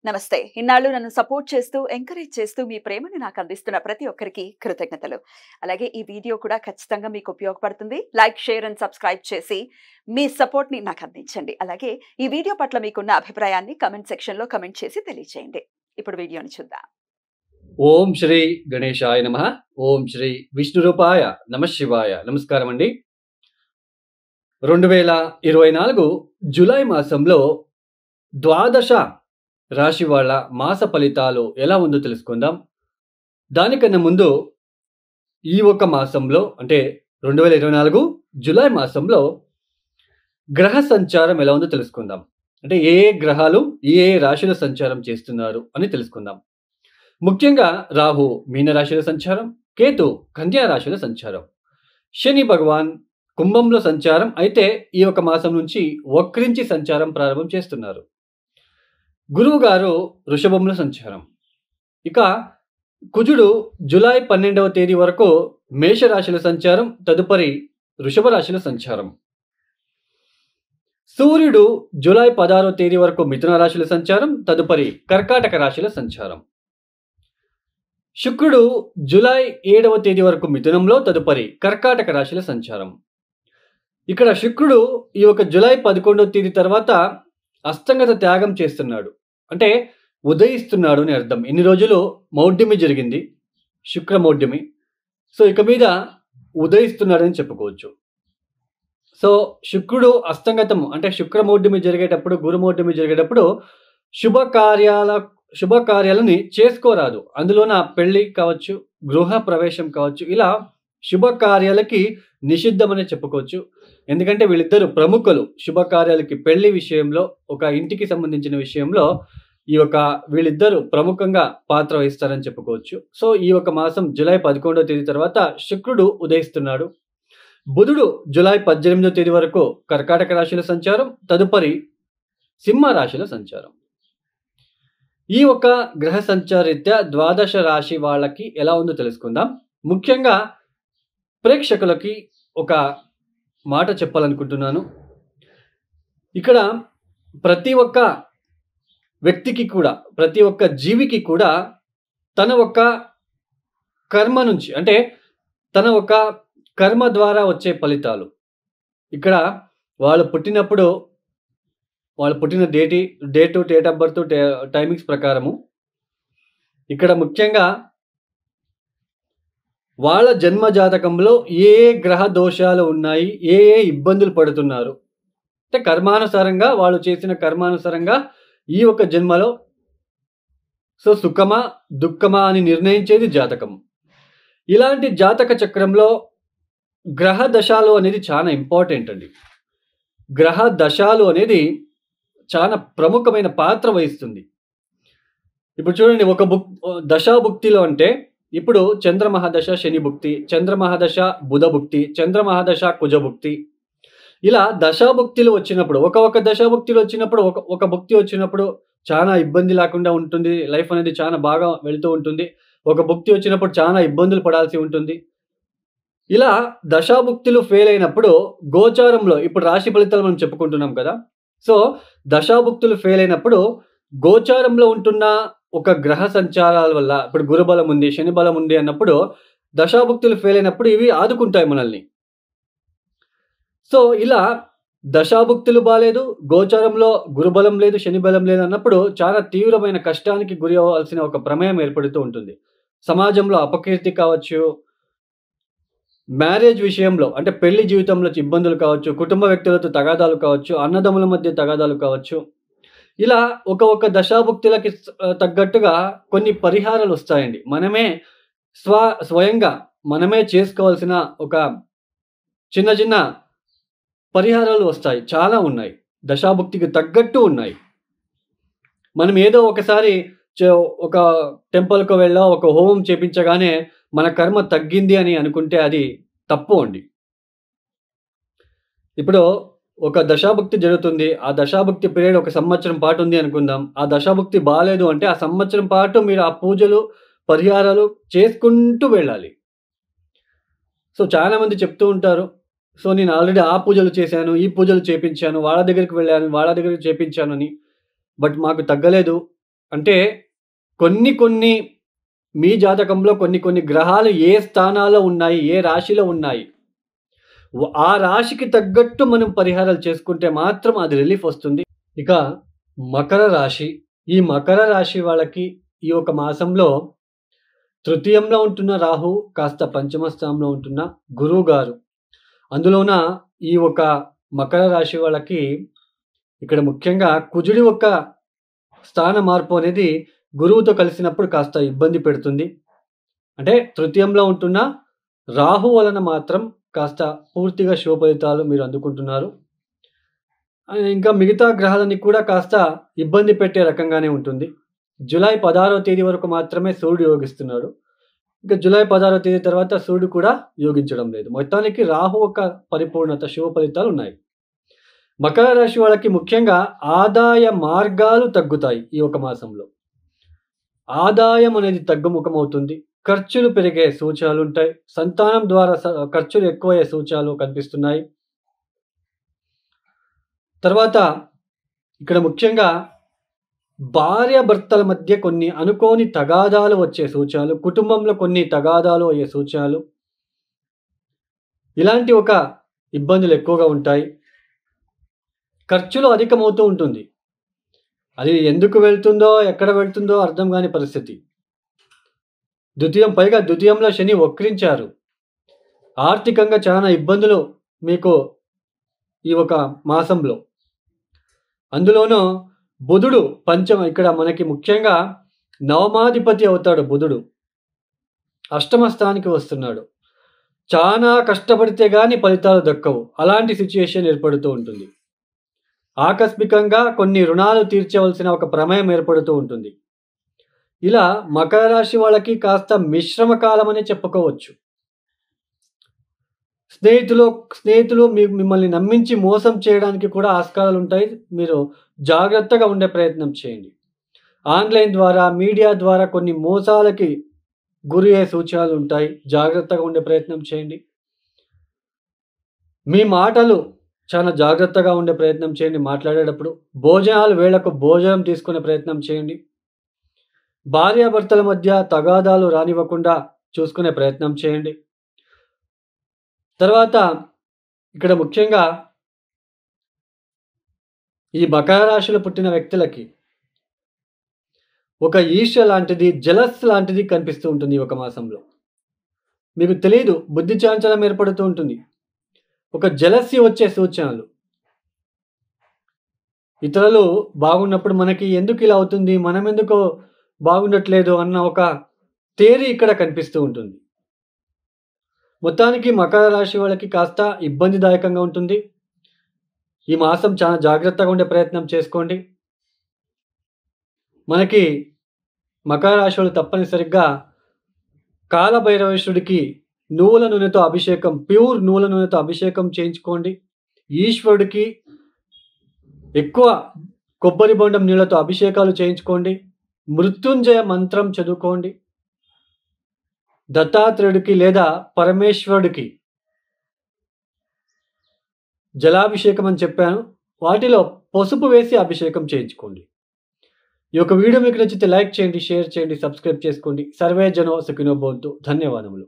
నమస్తే. ఇన్నాళ్ళు నన్ను సపోర్ట్ చేస్తూ, ఎంకరేజ్ చేస్తూ మీ ప్రేమని నాకు అందిస్తున్న ప్రతి ఒక్కరికి కృతజ్ఞతలు. అలాగే ఈ వీడియో కూడా ఖచ్చితంగా మీకు ఉపయోగపడుతుంది. లైక్, షేర్ అండ్ సబ్స్క్రైబ్ చేసి మీ సపోర్ట్‌ని నాకు అందించండి. అలాగే ఈ వీడియో పట్ల మీకున్న అభిప్రాయాన్ని కామెంట్ సెక్షన్‌లో కామెంట్ చేసి తెలియజేయండి. ఇప్పుడు వీడియోని చూద్దాం. ఓం శ్రీ గణేశాయ నమః. ఓం శ్రీ విష్ణురూపాయ నమః శివాయ. నమస్కారం అండి. 2024 జూలై మాసంలో ద్వాదశ రాశి వాళ్ళ మాస ఫలితాలు ఎలా ఉందో తెలుసుకుందాం. దానికన్నా ముందు ఈ ఒక మాసంలో అంటే 2024 జూలై మాసంలో గ్రహ సంచారం ఎలా ఉందో తెలుసుకుందాం. అంటే ఏ ఏ గ్రహాలు ఏ రాశిలో సంచారం చేస్తున్నారు అని తెలుసుకుందాం. ముఖ్యంగా రాహు మీన రాశిలో సంచారం, కేతు కన్యా రాశిలో సంచారం, శని భగవాన్ కుంభంలో సంచారం అయితే ఈ ఒక మాసం నుంచి వక్రించి సంచారం ప్రారంభం చేస్తున్నారు. గురువు గారు వృషభంలో సంచారం. ఇక కుజుడు జూలై 12వ తేదీ వరకు మేషరాశిలో సంచారం, తదుపరి వృషభ రాశిలో సంచారం. సూర్యుడు జూలై 16వ తేదీ వరకు మిథున రాశిలో సంచారం, తదుపరి కర్కాటక రాశిలో సంచారం. శుక్రుడు జూలై 7వ తేదీ వరకు మిథునంలో, తదుపరి కర్కాటక రాశిలో సంచారం. ఇక్కడ శుక్రుడు ఈ ఒక జూలై 11వ తేదీ తర్వాత అస్తంగత త్యాగం చేస్తున్నాడు. అంటే ఉదయిస్తున్నాడు అని అర్థం. ఇన్ని రోజులు మౌఢ్యమి జరిగింది, శుక్ర మౌఢ్యమి. సో ఇక మీద ఉదయిస్తున్నాడని చెప్పుకోవచ్చు. సో శుక్రుడు అస్తంగతం అంటే శుక్ర మౌఢ్యమి జరిగేటప్పుడు, గురు మౌఢ్యమి జరిగేటప్పుడు శుభకార్యాలని చేసుకోరాదు. అందులోన పెళ్లి కావచ్చు, గృహ ప్రవేశం కావచ్చు, ఇలా శుభకార్యాలకి నిషిద్ధమనే చెప్పుకోవచ్చు. ఎందుకంటే వీళ్ళిద్దరు ప్రముఖులు శుభకార్యాలకి, పెళ్లి విషయంలో, ఒక ఇంటికి సంబంధించిన విషయంలో వీళ్ళిద్దరూ ప్రముఖంగా పాత్ర వహిస్తారని చెప్పుకోవచ్చు. సో ఈ ఒక మాసం జూలై 11వ తేదీ తర్వాత శుక్రుడు ఉదయిస్తున్నాడు. బుధుడు జూలై 18వ తేదీ వరకు కర్కాటక రాశిలో సంచారం, తదుపరి సింహ రాశిలో సంచారం. ఈ ఒక గ్రహ సంచారీత్యా ద్వాదశ రాశి వాళ్ళకి ఎలా ఉందో తెలుసుకుందాం. ముఖ్యంగా ప్రేక్షకులకి ఒక మాట చెప్పాలనుకుంటున్నాను. ఇక్కడ ప్రతి ఒక్క వ్యక్తికి కూడా, ప్రతి ఒక్క జీవికి కూడా తన ఒక కర్మ నుంచి, అంటే తన ఒక కర్మ ద్వారా వచ్చే ఫలితాలు. ఇక్కడ వాళ్ళు పుట్టినప్పుడు వాళ్ళు పుట్టిన డేట్ ఆఫ్ బర్త్, టైమింగ్స్ ప్రకారము ఇక్కడ ముఖ్యంగా వాళ్ళ జన్మ జాతకంలో ఏ గ్రహ దోషాలు ఉన్నాయి, ఏ ఇబ్బందులు పడుతున్నారు, అంటే కర్మానుసారంగా వాళ్ళు చేసిన కర్మానుసారంగా ఈ ఒక జన్మలో సో సుఖమా దుఃఖమా అని నిర్ణయించేది జాతకం. ఇలాంటి జాతక చక్రంలో గ్రహ దశాలు అనేది చాలా ఇంపార్టెంట్ అండి. గ్రహ దశాలు అనేది చాలా ప్రముఖమైన పాత్ర వహిస్తుంది. ఇప్పుడు చూడండి, ఒక దశాభుక్తిలో అంటే ఇప్పుడు చంద్రమహాదశ శని భుక్తి, చంద్రమహాదశ బుధ భుక్తి, చంద్రమహాదశ కుజ భుక్తి, ఇలా దశాభుక్తులు వచ్చినప్పుడు, ఒక దశాభుక్తులు వచ్చినప్పుడు, ఒక భుక్తి వచ్చినప్పుడు చాలా ఇబ్బంది లేకుండా ఉంటుంది. లైఫ్ అనేది చాలా బాగా వెళ్తూ ఉంటుంది. ఒక భుక్తి వచ్చినప్పుడు చాలా ఇబ్బందులు పడాల్సి ఉంటుంది. ఇలా దశాభుక్తులు ఫెయిల్ అయినప్పుడు గోచారంలో, ఇప్పుడు రాశి ఫలితాలు మనం చెప్పుకుంటున్నాం కదా. సో దశాభుక్తులు ఫెయిల్ అయినప్పుడు గోచారంలో ఉంటున్న ఒక గ్రహ సంచారాల వల్ల, ఇప్పుడు గురుబలం ఉంది, శని బలం ఉంది అన్నప్పుడు దశాభుక్తులు ఫెయిల్ అయినప్పుడు ఇవి ఆదుకుంటాయి మనల్ని. సో ఇలా దశాభుక్తులు బాలేదు, గోచారంలో గురుబలం లేదు, శని బలం లేదు అన్నప్పుడు చాలా తీవ్రమైన కష్టానికి గురి అవ్వాల్సిన ఒక ప్రమేయం ఏర్పడుతూ ఉంటుంది. సమాజంలో అపకీర్తి కావచ్చు, మ్యారేజ్ విషయంలో అంటే పెళ్లి జీవితంలో ఇబ్బందులు కావచ్చు, కుటుంబ వ్యక్తులతో తగాదాలు కావచ్చు, అన్నదమ్ముల మధ్య తగాదాలు కావచ్చు. ఇలా ఒక దశాభుక్తులకి తగ్గట్టుగా కొన్ని పరిహారాలు వస్తాయండి. మనమే స్వయంగా మనమే చేసుకోవాల్సిన ఒక చిన్న పరిహారాలు వస్తాయి. చాలా ఉన్నాయి, దశాభుక్తికి తగ్గట్టు ఉన్నాయి. మనం ఏదో ఒకసారి ఒక టెంపుల్‌కు వెళ్ళా, ఒక హోమం చేపించగానే మన కర్మ తగ్గింది అని అనుకుంటే అది తప్పు అండి. ఇప్పుడు ఒక దశాభుక్తి జరుగుతుంది. ఆ దశాభుక్తి పీరియడ్ ఒక సంవత్సరం పాటు ఉంది అనుకుందాం. ఆ దశాభుక్తి బాలేదు అంటే ఆ సంవత్సరం పాటు మీరు ఆ పూజలు, పరిహారాలు చేసుకుంటూ వెళ్ళాలి. సో చాలామంది చెప్తూ ఉంటారు, సో నేను ఆల్రెడీ ఆ పూజలు చేశాను, ఈ పూజలు చేపించాను, వాళ్ళ దగ్గరికి వెళ్ళాను, వాళ్ళ దగ్గరికి చేపించాను అని. బట్ మాకు తగ్గలేదు. అంటే కొన్ని మీ జాతకంలో కొన్ని గ్రహాలు ఏ స్థానాల్లో ఉన్నాయి, ఏ రాశిలో ఉన్నాయి, ఆ రాశికి తగ్గట్టు మనం పరిహారాలు చేసుకుంటే మాత్రం అది రిలీఫ్ వస్తుంది. ఇక మకర రాశి. ఈ మకర రాశి వాళ్ళకి ఈ ఒక మాసంలో తృతీయంలో ఉంటున్న రాహు కాస్త పంచమ స్థానంలో ఉంటున్న గురువు గారు, అందులోన ఈ ఒక మకర రాశి వాళ్ళకి ఇక్కడ ముఖ్యంగా కుజుడి ఒక స్థాన మార్పు అనేది గురువుతో కలిసినప్పుడు కాస్త ఇబ్బంది పెడుతుంది. అంటే తృతీయంలో ఉంటున్న రాహు వలన మాత్రం కాస్త పూర్తిగా శుభ ఫలితాలు మీరు అందుకుంటున్నారు. ఇంకా మిగతా గ్రహాలన్నీ కూడా కాస్త ఇబ్బంది పెట్టే రకంగానే ఉంటుంది. జూలై 16వ తేదీ వరకు మాత్రమే సూర్యుడు యోగిస్తున్నాడు. ఇంకా జూలై 16వ తేదీ తర్వాత సూర్యుడు కూడా యోగించడం లేదు. మొత్తానికి రాహు ఒక పరిపూర్ణత శుభ ఫలితాలు ఉన్నాయి. మకర రాశి వాళ్ళకి ముఖ్యంగా ఆదాయ మార్గాలు తగ్గుతాయి. ఈ ఒక మాసంలో ఆదాయం అనేది తగ్గుముఖమవుతుంది. ఖర్చులు పెరిగే సూచనలు ఉంటాయి. సంతానం ద్వారా ఖర్చులు ఎక్కువయ్యే సూచనలు కనిపిస్తున్నాయి. తర్వాత ఇక్కడ ముఖ్యంగా భార్యాభర్తల మధ్య కొన్ని అనుకోని తగాదాలు వచ్చే సూచనలు, కుటుంబంలో కొన్ని తగాదాలు అయ్యే సూచనలు, ఇలాంటి ఒక ఇబ్బందులు ఎక్కువగా ఉంటాయి. ఖర్చులు అధికమవుతూ ఉంటుంది. అది ఎందుకు వెళ్తుందో, ఎక్కడ వెళ్తుందో అర్థం కాని పరిస్థితి. పైగా ద్వితీయంలో శని వక్రించారు. ఆర్థికంగా చాలా ఇబ్బందులు మీకు ఈ ఒక మాసంలో. అందులోనూ బుధుడు ఇక్కడ మనకి ముఖ్యంగా నవమాధిపతి అవుతాడు. బుధుడు అష్టమ స్థానానికి వస్తున్నాడు. చాలా కష్టపడితే కానీ ఫలితాలు దక్కవు. అలాంటి సిచ్యుయేషన్ ఏర్పడుతూ ఉంటుంది. ఆకస్మికంగా కొన్ని రుణాలు తీర్చవలసిన ఒక ప్రమేయం ఏర్పడుతూ ఉంటుంది. ఇలా మకర రాశి వాళ్ళకి కాస్త మిశ్రమ కాలం అనే చెప్పుకోవచ్చు. స్నేహితులు మిమ్మల్ని నమ్మించి మోసం చేయడానికి కూడా ఆస్కారాలు ఉంటాయి. మీరు జాగ్రత్తగా ఉండే ప్రయత్నం చేయండి. ఆన్లైన్ ద్వారా, మీడియా ద్వారా కొన్ని మోసాలకి గురి అయ్యే సూచనలు ఉంటాయి. జాగ్రత్తగా ఉండే ప్రయత్నం చేయండి. మీ మాటలు చాలా జాగ్రత్తగా ఉండే ప్రయత్నం చేయండి. మాట్లాడేటప్పుడు భోజనాలు వేళకు భోజనం తీసుకునే ప్రయత్నం చేయండి. భార్యాభర్తల మధ్య తగాదాలు రానివ్వకుండా చూసుకునే ప్రయత్నం చేయండి. తర్వాత ఇక్కడ ముఖ్యంగా ఈ మకర రాశిలో పుట్టిన వ్యక్తులకి ఒక ఈర్ష్య లాంటిది, జలస్ లాంటిది కనిపిస్తూ ఉంటుంది ఈ ఒక మాసంలో. మీకు తెలియదు, బుద్ధి చాంచల్యం ఏర్పడుతూ ఉంటుంది. ఒక జలస్సి వచ్చే సూచనలు. ఇతరులు బాగున్నప్పుడు మనకి ఎందుకు ఇలా అవుతుంది, మనం ఎందుకో బాగుండట్లేదు అన్న ఒక థియరీ ఇక్కడ కనిపిస్తూ ఉంటుంది. మొత్తానికి మకర రాశి వాళ్ళకి కాస్త ఇబ్బందిదాయకంగా ఉంటుంది. ఈ మాసం చాలా జాగ్రత్తగా ఉండే ప్రయత్నం చేసుకోండి. మనకి మకర రాశి వాళ్ళు తప్పనిసరిగా కాలభైరవేశ్వరుడికి నువ్వుల నూనెతో అభిషేకం, ప్యూర్ నువ్వుల నూనెతో అభిషేకం చేయించుకోండి. ఈశ్వరుడికి ఎక్కువ కొబ్బరి బొండం నీళ్ళతో అభిషేకాలు చేయించుకోండి. మృత్యుంజయ మంత్రం చదువుకోండి. దత్తాత్రేయుడికి లేదా పరమేశ్వరుడికి జలాభిషేకం అని చెప్పాను, వాటిలో పసుపు వేసి అభిషేకం చేయించుకోండి. ఈ యొక్క వీడియో మీకు నచ్చితే లైక్ చేయండి, షేర్ చేయండి, సబ్స్క్రైబ్ చేసుకోండి. సర్వే జనో సుఖినో భవంతు. ధన్యవాదములు.